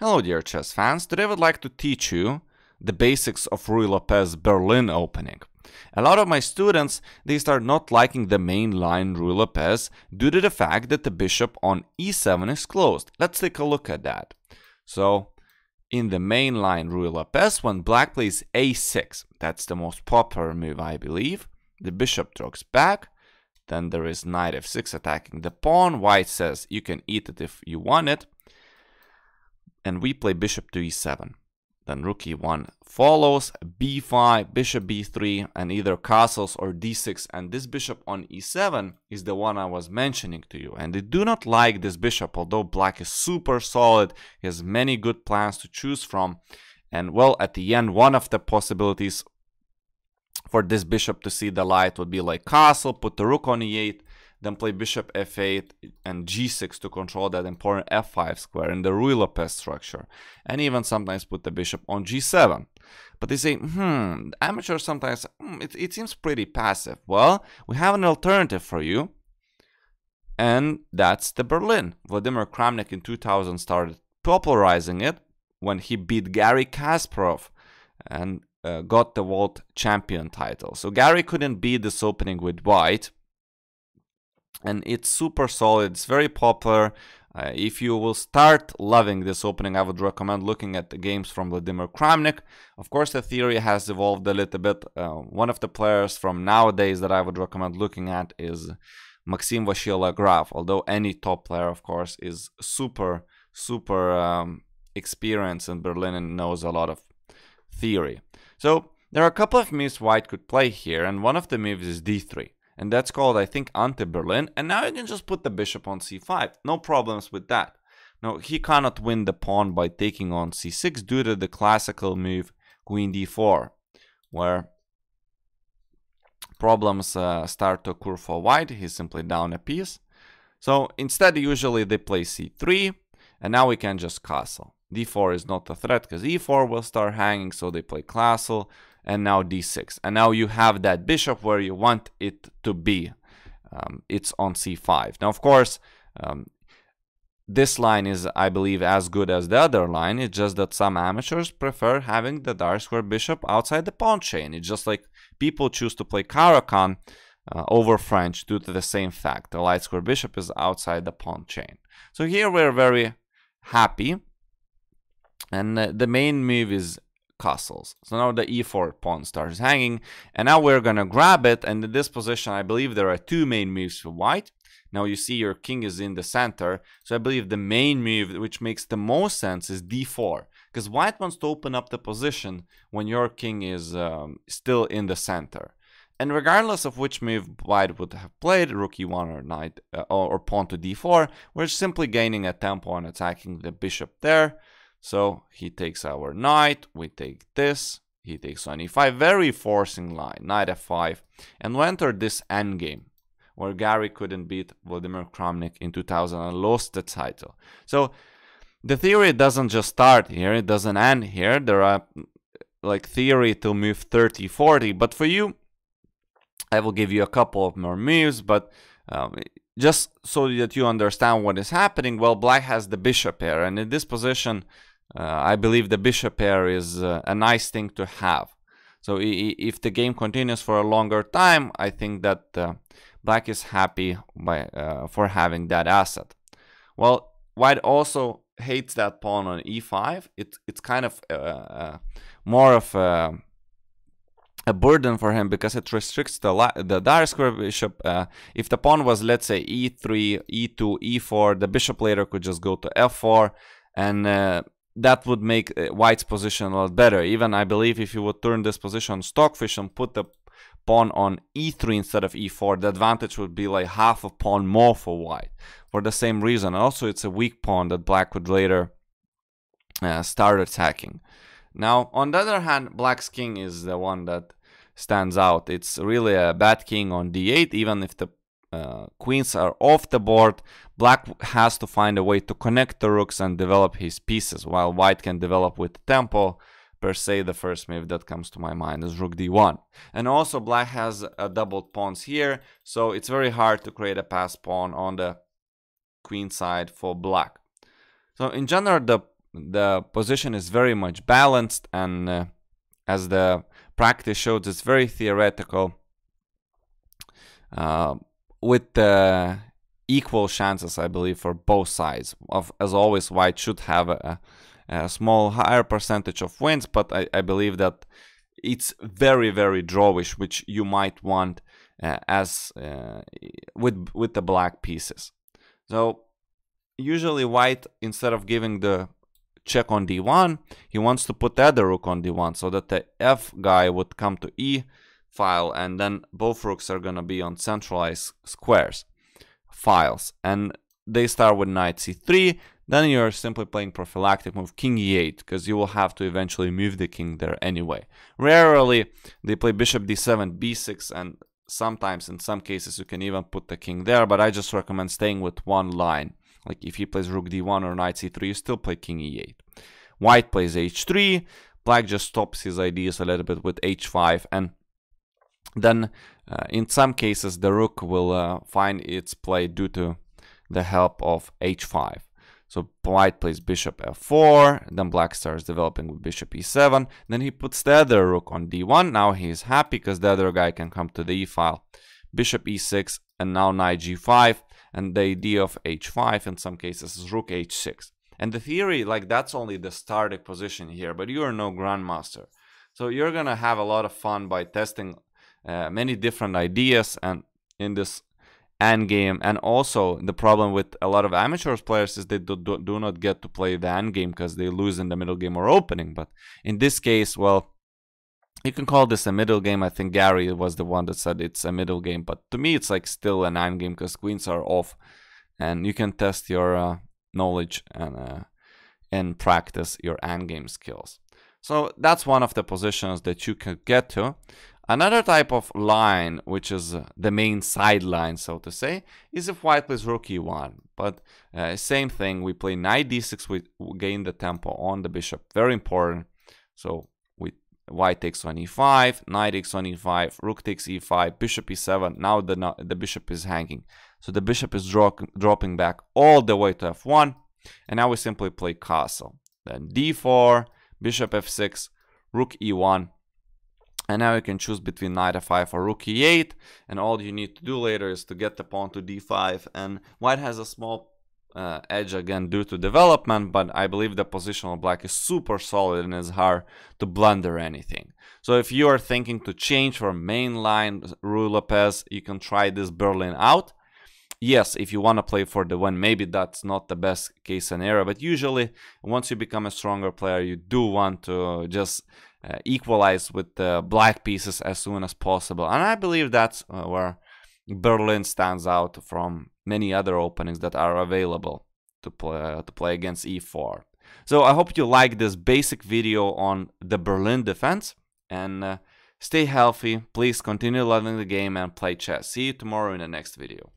Hello dear chess fans, today I would like to teach you the basics of Ruy Lopez Berlin opening. A lot of my students, they start not liking the main line Ruy Lopez due to the fact that the bishop on e7 is closed. Let's take a look at that. So, in the main line Ruy Lopez, when black plays a6, that's the most popular move I believe, the bishop draws back, then there is knight f6 attacking the pawn, white says you can eat it if you want it, and we play bishop to e7. Then rook e1 follows, b5, bishop b3, and either castles or d6. And this bishop on e7 is the one I was mentioning to you. And they do not like this bishop, although black is super solid. He has many good plans to choose from. And well, at the end, one of the possibilities for this bishop to see the light would be like castle, put the rook on e8, then play bishop f8 and g6 to control that important f5 square in the Ruy Lopez structure, and even sometimes put the bishop on g7. But they say, amateurs sometimes, it seems pretty passive. Well, we have an alternative for you, and that's the Berlin. Vladimir Kramnik in 2000 started popularizing it when he beat Garry Kasparov and got the world champion title. So Gary couldn't beat this opening with white, and it's super solid, it's very popular. If you will start loving this opening, I would recommend looking at the games from Vladimir Kramnik. Of course, the theory has evolved a little bit. One of the players from nowadays that I would recommend looking at is Maxim Vachier-Lagrave, although any top player, of course, is super experienced in Berlin and knows a lot of theory. So there are a couple of moves white could play here, and one of the moves is d3. And that's called, I think, anti-Berlin. And now you can just put the bishop on c5. No problems with that. Now, he cannot win the pawn by taking on c6 due to the classical move queen d4, where problems start to occur for white. He's simply down a piece. So instead, usually they play c3. And now we can just castle. d4 is not a threat because e4 will start hanging. So they play castle. And now d6, and now you have that bishop where you want it to be. It's on c5. Now, of course, this line is, I believe, as good as the other line. It's just that some amateurs prefer having the dark square bishop outside the pawn chain. It's just like people choose to play Caro-Kann over French due to the same fact. The light square bishop is outside the pawn chain. So here we're very happy, and the main move is castles. So now the e4 pawn starts hanging, and now we're gonna grab it, and in this position I believe there are two main moves for white. Now you see your king is in the center, so I believe the main move which makes the most sense is d4, because white wants to open up the position when your king is still in the center. And regardless of which move white would have played, rook e1 or knight or pawn to d4, we're simply gaining a tempo and attacking the bishop there. So he takes our knight, we take this, he takes on e5, very forcing line, knight f5, and we enter this endgame, where Gary couldn't beat Vladimir Kramnik in 2000 and lost the title. So the theory doesn't just start here, it doesn't end here. There are like theory to move 30, 40, but for you, I will give you a couple of more moves, but just so that you understand what is happening, well, black has the bishop here, and in this position, I believe the bishop pair is a nice thing to have. So if the game continues for a longer time, I think that black is happy for having that asset. Well, white also hates that pawn on e5. It's kind of more of a burden for him because it restricts the dark square bishop. If the pawn was, let's say, e3, e2, e4, the bishop later could just go to f4, and that would make white's position a lot better. Even I believe if you would turn this position stockfish and put the pawn on e3 instead of e4, the advantage would be like half a pawn more for white. For the same reason. Also, it's a weak pawn that black could later start attacking. Now, on the other hand, black's king is the one that stands out. It's really a bad king on d8, even if the queens are off the board. Black has to find a way to connect the rooks and develop his pieces, while white can develop with tempo. Per se, the first move that comes to my mind is rook d1. And also black has doubled pawns here, so it's very hard to create a passed pawn on the queen side for black. So in general, the the position is very much balanced, and as the practice shows, it's very theoretical, with equal chances, I believe, for both sides. As always, white should have a small higher percentage of wins, but I believe that it's very, very drawish, which you might want with the black pieces. So usually white, instead of giving the check on d1, he wants to put the other rook on d1, so that the f guy would come to e file, and then both rooks are gonna be on centralized squares files, and they start with knight c3. Then you're simply playing prophylactic move king e8, because you will have to eventually move the king there anyway. Rarely they play bishop d7, b6, and sometimes in some cases you can even put the king there, but I just recommend staying with one line. Like if he plays rook d1 or knight c3, you still play king e8. White plays h3, black just stops his ideas a little bit with h5, and then in some cases the rook will find its play due to the help of h5. So white plays bishop f4, then black starts developing with bishop e7, then he puts the other rook on d1. Now he's happy because the other guy can come to the e file. Bishop e6, and now knight g5, and the idea of h5 in some cases is rook h6. And the theory, like, that's only the starting position here, but you are no grandmaster. So you're gonna have a lot of fun by testing many different ideas and in this endgame. And also the problem with a lot of amateur players is they do not get to play the endgame because they lose in the middle game or opening. But in this case, well, you can call this a middle game. I think Gary was the one that said it's a middle game, but to me it's like still an endgame because queens are off, and you can test your knowledge and practice your endgame skills. So that's one of the positions that you could get to. Another type of line, which is the main sideline, so to say, is if white plays rook e1. But same thing, we play knight d6, we gain the tempo on the bishop. Very important. So white takes on e5, knight takes on e5, rook takes e5, bishop e7. Now the bishop is hanging. So the bishop is dropping back all the way to f1. And now we simply play castle. Then d4, bishop f6, rook e1. And now you can choose between knight f5 or rook e8, and all you need to do later is to get the pawn to d5. And white has a small edge again due to development, but I believe the position of black is super solid and it's hard to blunder anything. So if you are thinking to change from main line Ruy Lopez, you can try this Berlin out. Yes, if you want to play for the win, maybe that's not the best case scenario, but usually once you become a stronger player, you do want to just equalize with the black pieces as soon as possible. And I believe that's where Berlin stands out from many other openings that are available to play against e4. So I hope you like this basic video on the Berlin defense, and stay healthy. Please continue loving the game and play chess. See you tomorrow in the next video.